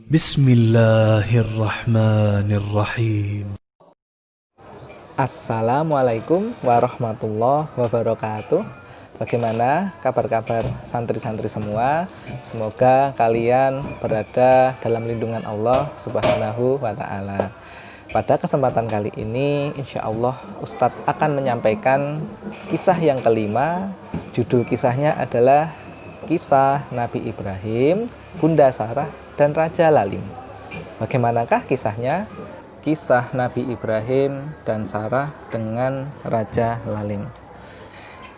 Bismillahirrahmanirrahim. Assalamualaikum warahmatullahi wabarakatuh. Bagaimana kabar-kabar santri-santri semua? Semoga kalian berada dalam lindungan Allah Subhanahu wa Ta'ala. Pada kesempatan kali ini, insya Allah Ustadz akan menyampaikan kisah yang kelima. Judul kisahnya adalah Kisah Nabi Ibrahim, Bunda Sarah, dan Raja Lalim. Bagaimanakah kisahnya? Kisah Nabi Ibrahim dan Sarah dengan Raja Lalim.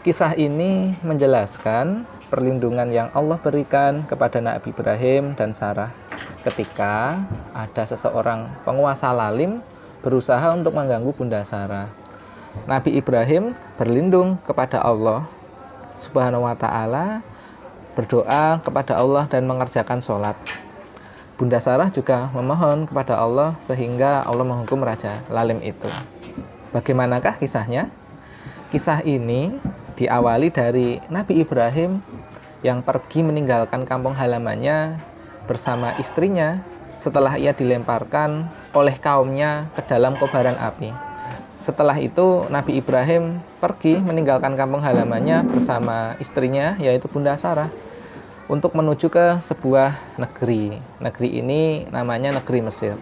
Kisah ini menjelaskan perlindungan yang Allah berikan kepada Nabi Ibrahim dan Sarah ketika ada seseorang penguasa Lalim berusaha untuk mengganggu Bunda Sarah. Nabi Ibrahim berlindung kepada Allah Subhanahu wa Ta'ala, berdoa kepada Allah dan mengerjakan sholat. Bunda Sarah juga memohon kepada Allah sehingga Allah menghukum Raja Lalim itu. Bagaimanakah kisahnya? Kisah ini diawali dari Nabi Ibrahim yang pergi meninggalkan kampung halamannya bersama istrinya setelah ia dilemparkan oleh kaumnya ke dalam kobaran api. Setelah itu Nabi Ibrahim pergi meninggalkan kampung halamannya bersama istrinya, yaitu Bunda Sarah, untuk menuju ke sebuah negeri. Negeri ini namanya negeri Mesir.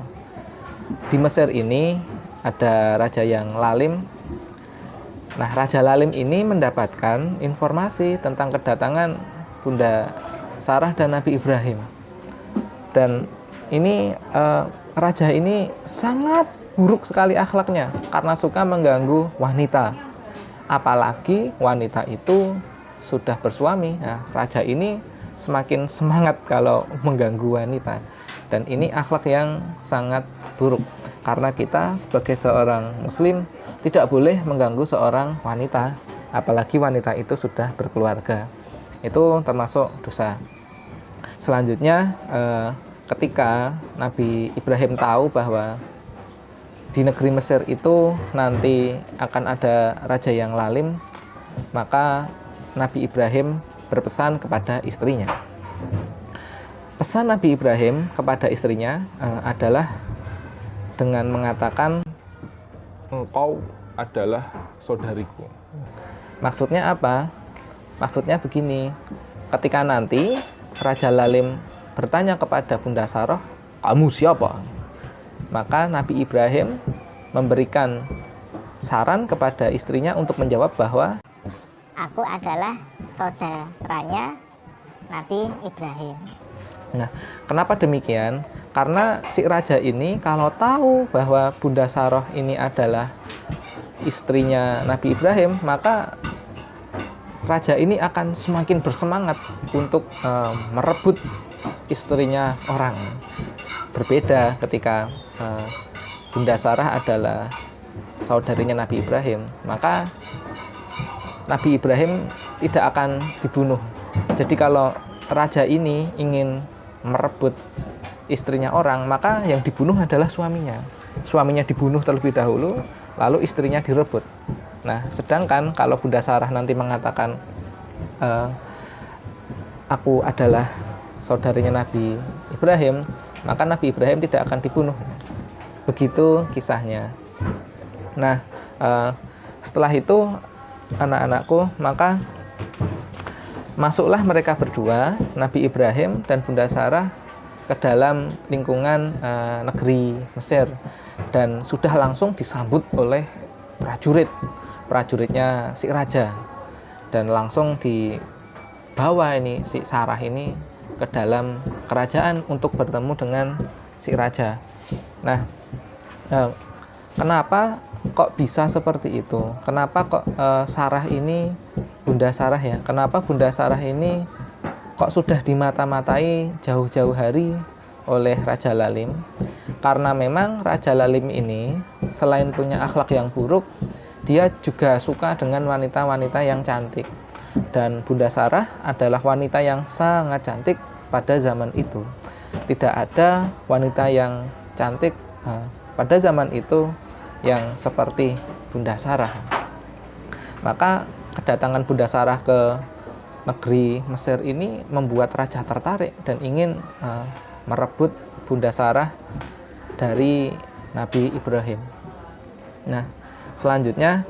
Di Mesir ini ada raja yang lalim. Nah, Raja Lalim ini mendapatkan informasi tentang kedatangan Bunda Sarah dan Nabi Ibrahim. Dan ini raja ini sangat buruk sekali akhlaknya karena suka mengganggu wanita. Apalagi wanita itu sudah bersuami. Nah, raja ini semakin semangat kalau mengganggu wanita, dan ini akhlak yang sangat buruk karena kita sebagai seorang muslim tidak boleh mengganggu seorang wanita, apalagi wanita itu sudah berkeluarga. Itu termasuk dosa. Selanjutnya ketika Nabi Ibrahim tahu bahwa di negeri Mesir itu nanti akan ada raja yang lalim, maka Nabi Ibrahim berpesan kepada istrinya. Pesan Nabi Ibrahim kepada istrinya adalah dengan mengatakan, "Engkau adalah saudariku." Maksudnya apa? Maksudnya begini, ketika nanti Raja Lalim bertanya kepada Bunda Sarah, "Kamu siapa?" Maka Nabi Ibrahim memberikan saran kepada istrinya untuk menjawab bahwa, "Aku adalah saudaranya Nabi Ibrahim." Nah, kenapa demikian? Karena si raja ini kalau tahu bahwa Bunda Sarah ini adalah istrinya Nabi Ibrahim, maka raja ini akan semakin bersemangat untuk merebut istrinya orang. Berbeda ketika Bunda Sarah adalah saudarinya Nabi Ibrahim, maka Nabi Ibrahim tidak akan dibunuh. Jadi kalau raja ini ingin merebut istrinya orang, maka yang dibunuh adalah suaminya. Suaminya dibunuh terlebih dahulu, lalu istrinya direbut. Nah, sedangkan kalau Bunda Sarah nanti mengatakan, "Aku adalah saudarinya Nabi Ibrahim," maka Nabi Ibrahim tidak akan dibunuh. Begitu kisahnya. Nah, setelah itu anak-anakku, maka masuklah mereka berdua, Nabi Ibrahim dan Bunda Sarah, ke dalam lingkungan negeri Mesir, dan sudah langsung disambut oleh prajuritnya si raja, dan langsung dibawa ini si Sarah ini ke dalam kerajaan untuk bertemu dengan si raja. Nah, kenapa kok bisa seperti itu? Kenapa kok Sarah ini, Bunda Sarah ya, kenapa Bunda Sarah ini kok sudah dimata-matai jauh-jauh hari oleh Raja Lalim? Karena memang Raja Lalim ini selain punya akhlak yang buruk, dia juga suka dengan wanita-wanita yang cantik. Dan Bunda Sarah adalah wanita yang sangat cantik pada zaman itu. Tidak ada wanita yang cantik pada zaman itu yang seperti Bunda Sarah. Maka kedatangan Bunda Sarah ke negeri Mesir ini membuat raja tertarik dan ingin merebut Bunda Sarah dari Nabi Ibrahim. Nah, selanjutnya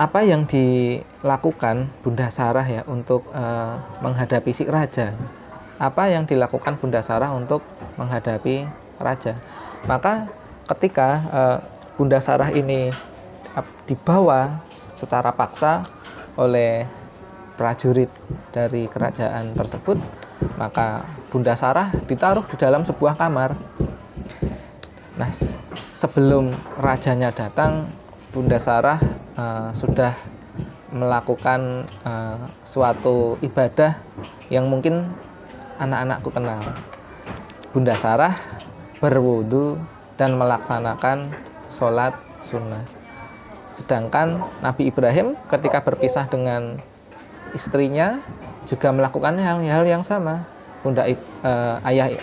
apa yang dilakukan Bunda Sarah ya untuk menghadapi si raja? Apa yang dilakukan Bunda Sarah untuk menghadapi raja? Maka ketika Bunda Sarah ini dibawa secara paksa oleh prajurit dari kerajaan tersebut, maka Bunda Sarah ditaruh di dalam sebuah kamar. Nah, sebelum rajanya datang, Bunda Sarah sudah melakukan suatu ibadah yang mungkin anak-anakku kenal. Bunda Sarah berwudu dan melaksanakan sholat sunnah. Sedangkan Nabi Ibrahim ketika berpisah dengan istrinya juga melakukan hal-hal yang sama. Ayah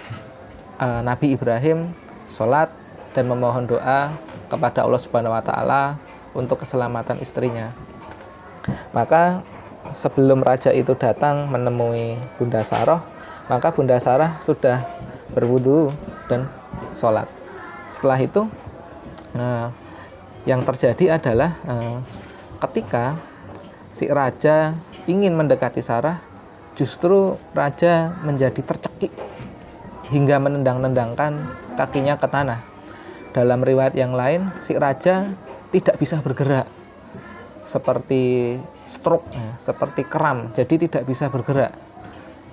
Nabi Ibrahim sholat dan memohon doa kepada Allah Subhanahu wa Ta'ala untuk keselamatan istrinya. Maka sebelum raja itu datang menemui Bunda Sarah, maka Bunda Sarah sudah berwudu dan sholat. Setelah itu yang terjadi adalah ketika si raja ingin mendekati Sarah, justru raja menjadi tercekik hingga menendang-nendangkan kakinya ke tanah. Dalam riwayat yang lain, si raja tidak bisa bergerak, seperti stroke, seperti kram, jadi tidak bisa bergerak.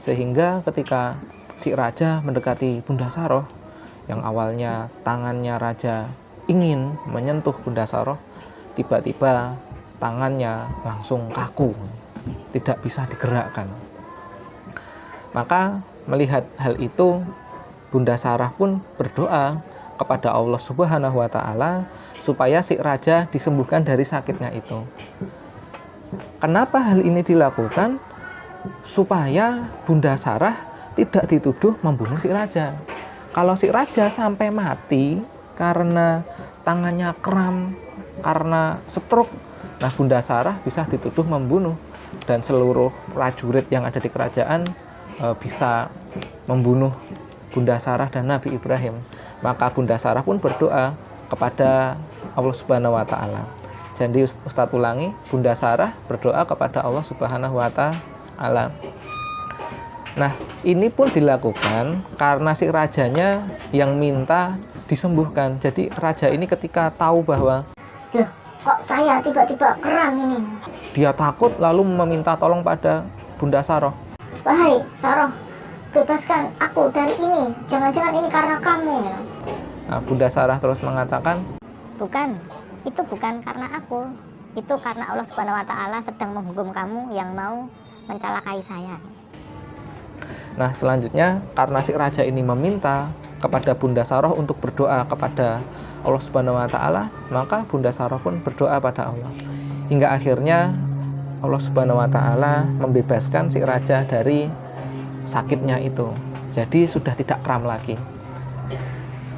Sehingga ketika si raja mendekati Bunda Sarah, yang awalnya tangannya raja ingin menyentuh Bunda Sarah, tiba-tiba tangannya langsung kaku, tidak bisa digerakkan. Maka melihat hal itu, Bunda Sarah pun berdoa kepada Allah Subhanahu wa Ta'ala supaya si raja disembuhkan dari sakitnya itu. Kenapa hal ini dilakukan? Supaya Bunda Sarah tidak dituduh membunuh si raja. Kalau si raja sampai mati karena tangannya kram, karena stroke, nah Bunda Sarah bisa dituduh membunuh, dan seluruh prajurit yang ada di kerajaan bisa membunuh Bunda Sarah dan Nabi Ibrahim. Maka Bunda Sarah pun berdoa kepada Allah Subhanahu wa Ta'ala. Jadi Ustadz ulangi, Bunda Sarah berdoa kepada Allah Subhanahu wa Ta'ala. Nah, ini pun dilakukan karena si rajanya yang minta disembuhkan. Jadi raja ini ketika tahu bahwa, loh, kok saya tiba-tiba kram ini? Dia takut lalu meminta tolong pada Bunda Sarah. Wahai Sarah, bebaskan aku dari ini. Jangan-jangan ini karena kamu ya. Nah, Bunda Sarah terus mengatakan, bukan, itu bukan karena aku. Itu karena Allah Subhanahu wa Ta'ala sedang menghukum kamu yang mau mencelakai saya. Nah, selanjutnya karena si raja ini meminta kepada Bunda Sarah untuk berdoa kepada Allah Subhanahu wa Ta'ala, maka Bunda Sarah pun berdoa pada Allah. Hingga akhirnya Allah Subhanahu wa Ta'ala membebaskan si raja dari sakitnya itu. Jadi sudah tidak kram lagi.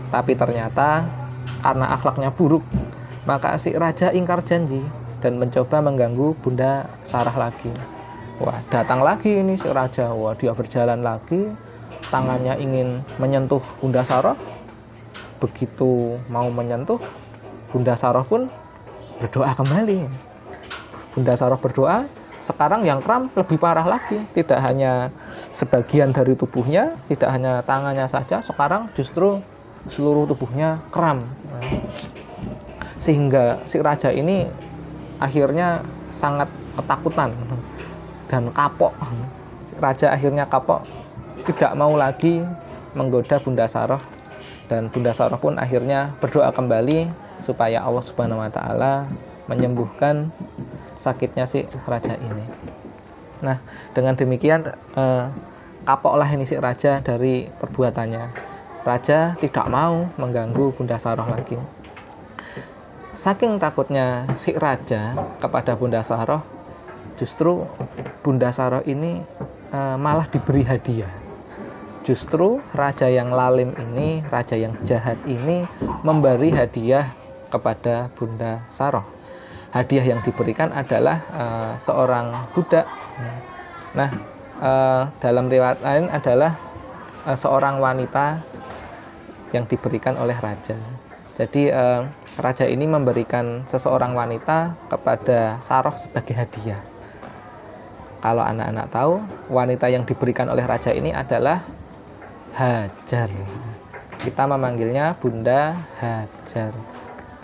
Tapi ternyata karena akhlaknya buruk, maka si raja ingkar janji dan mencoba mengganggu Bunda Sarah lagi. Wah, datang lagi ini si raja. Wah, dia berjalan lagi, tangannya ingin menyentuh Bunda Sarah. Begitu mau menyentuh, Bunda Sarah pun berdoa kembali. Bunda Sarah berdoa, sekarang yang kram lebih parah lagi. Tidak hanya sebagian dari tubuhnya, tidak hanya tangannya saja, sekarang justru seluruh tubuhnya kram. Sehingga si raja ini akhirnya sangat ketakutan dan kapok. Raja akhirnya kapok, tidak mau lagi menggoda Bunda Sarah, dan Bunda Sarah pun akhirnya berdoa kembali supaya Allah Subhanahu wa Ta'ala menyembuhkan sakitnya si raja ini. Nah, dengan demikian kapoklah ini si raja dari perbuatannya. Raja tidak mau mengganggu Bunda Sarah lagi. Saking takutnya si raja kepada Bunda Sarah, justru Bunda Sarah ini malah diberi hadiah. Justru raja yang lalim ini, raja yang jahat ini memberi hadiah kepada Bunda Sarah. Hadiah yang diberikan adalah seorang budak. Nah, dalam riwayat lain adalah seorang wanita yang diberikan oleh raja. Jadi raja ini memberikan seseorang wanita kepada Saroh sebagai hadiah. Kalau anak-anak tahu, wanita yang diberikan oleh raja ini adalah Hajar. Kita memanggilnya Bunda Hajar.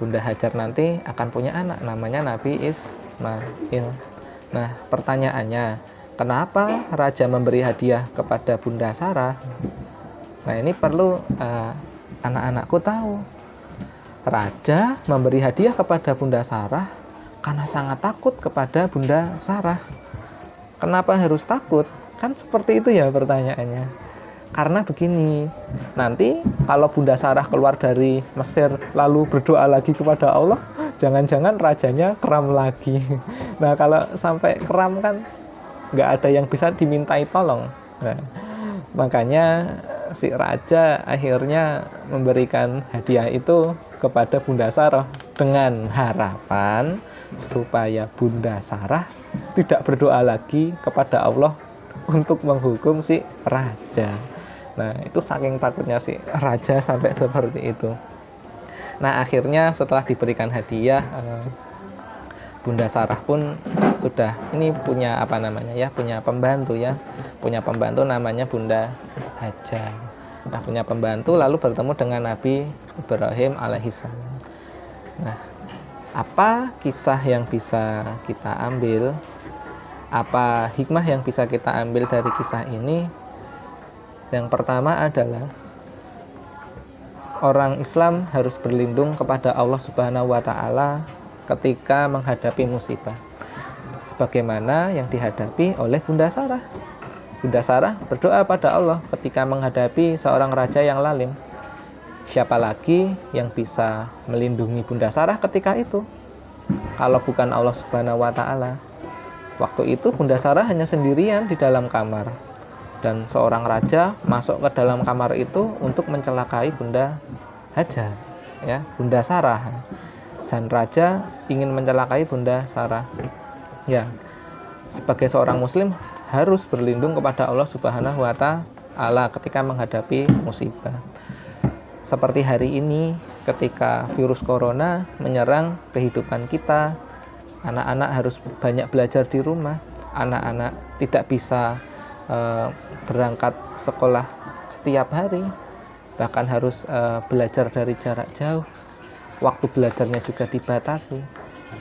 Bunda Hajar nanti akan punya anak namanya Nabi Ismail. Nah, pertanyaannya, kenapa raja memberi hadiah kepada Bunda Sarah? Nah, ini perlu anak-anakku tahu. Raja memberi hadiah kepada Bunda Sarah karena sangat takut kepada Bunda Sarah. Kenapa harus takut? Kan seperti itu ya pertanyaannya. Karena begini, nanti kalau Bunda Sarah keluar dari Mesir lalu berdoa lagi kepada Allah, jangan-jangan rajanya kram lagi. Nah, kalau sampai kram kan nggak ada yang bisa dimintai tolong. Nah, makanya si raja akhirnya memberikan hadiah itu kepada Bunda Sarah dengan harapan supaya Bunda Sarah tidak berdoa lagi kepada Allah untuk menghukum si raja. Nah, itu saking takutnya si raja sampai seperti itu. Nah, akhirnya setelah diberikan hadiah, Bunda Sarah pun sudah ini punya punya pembantu namanya Bunda Hajar. Nah, punya pembantu lalu bertemu dengan Nabi Ibrahim alaihissalam. Nah, apa kisah yang bisa kita ambil? Apa hikmah yang bisa kita ambil dari kisah ini? Yang pertama adalah orang Islam harus berlindung kepada Allah Subhanahu wa taala ketika menghadapi musibah. Sebagaimana yang dihadapi oleh Bunda Sarah. Bunda Sarah berdoa pada Allah ketika menghadapi seorang raja yang lalim. Siapa lagi yang bisa melindungi Bunda Sarah ketika itu? Kalau bukan Allah Subhanahu wa taala. Waktu itu Bunda Sarah hanya sendirian di dalam kamar. Dan seorang raja masuk ke dalam kamar itu untuk mencelakai Bunda Hajar, ya, Bunda Sarah. Dan raja ingin mencelakai Bunda Sarah. Ya, sebagai seorang muslim harus berlindung kepada Allah Subhanahu wa taala ketika menghadapi musibah. Seperti hari ini ketika virus corona menyerang kehidupan kita, anak-anak harus banyak belajar di rumah. Anak-anak tidak bisa berangkat sekolah setiap hari, bahkan harus belajar dari jarak jauh. Waktu belajarnya juga dibatasi.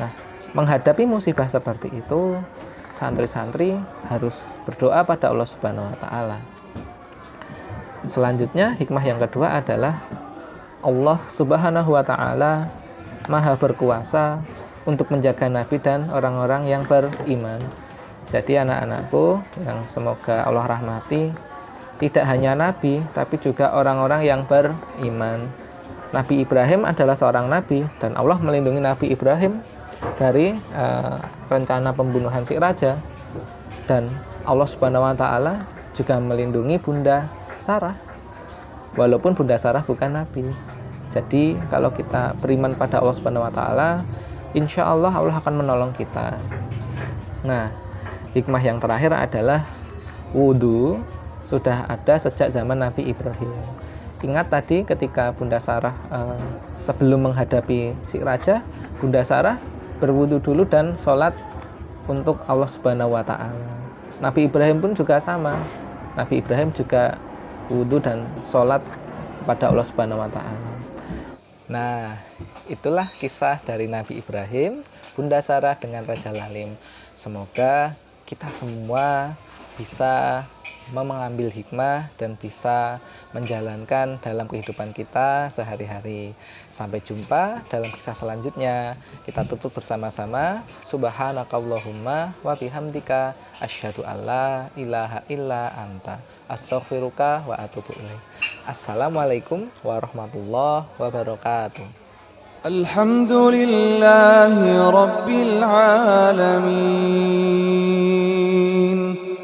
Nah, menghadapi musibah seperti itu, santri-santri harus berdoa pada Allah Subhanahu wa taala. Selanjutnya, hikmah yang kedua adalah Allah Subhanahu wa taala Maha berkuasa untuk menjaga Nabi dan orang-orang yang beriman. Jadi anak-anakku yang semoga Allah rahmati, tidak hanya Nabi, tapi juga orang-orang yang beriman. Nabi Ibrahim adalah seorang Nabi, dan Allah melindungi Nabi Ibrahim dari rencana pembunuhan si raja. Dan Allah Subhanahu wa taala juga melindungi Bunda Sarah, walaupun Bunda Sarah bukan Nabi. Jadi kalau kita beriman pada Allah Subhanahu wa taala, insya Allah Allah akan menolong kita. Nah, hikmah yang terakhir adalah wudhu sudah ada sejak zaman Nabi Ibrahim. Ingat tadi ketika Bunda Sarah sebelum menghadapi si raja, Bunda Sarah berwudhu dulu dan sholat untuk Allah Subhanahu wa ta'ala. Nabi Ibrahim pun juga sama. Nabi Ibrahim juga wudhu dan sholat kepada Allah Subhanahu wa ta'ala. Nah, itulah kisah dari Nabi Ibrahim, Bunda Sarah dengan Raja Lalim. Semoga kita semua bisa mengambil hikmah dan bisa menjalankan dalam kehidupan kita sehari-hari. Sampai jumpa dalam kisah selanjutnya. Kita tutup bersama-sama. Subhanakallahumma wa bihamdika asyhadu alla ilaha illa anta astaghfiruka wa atubu ilaik. Assalamualaikum warahmatullahi wabarakatuh. Alhamdulillahi rabbil alamin.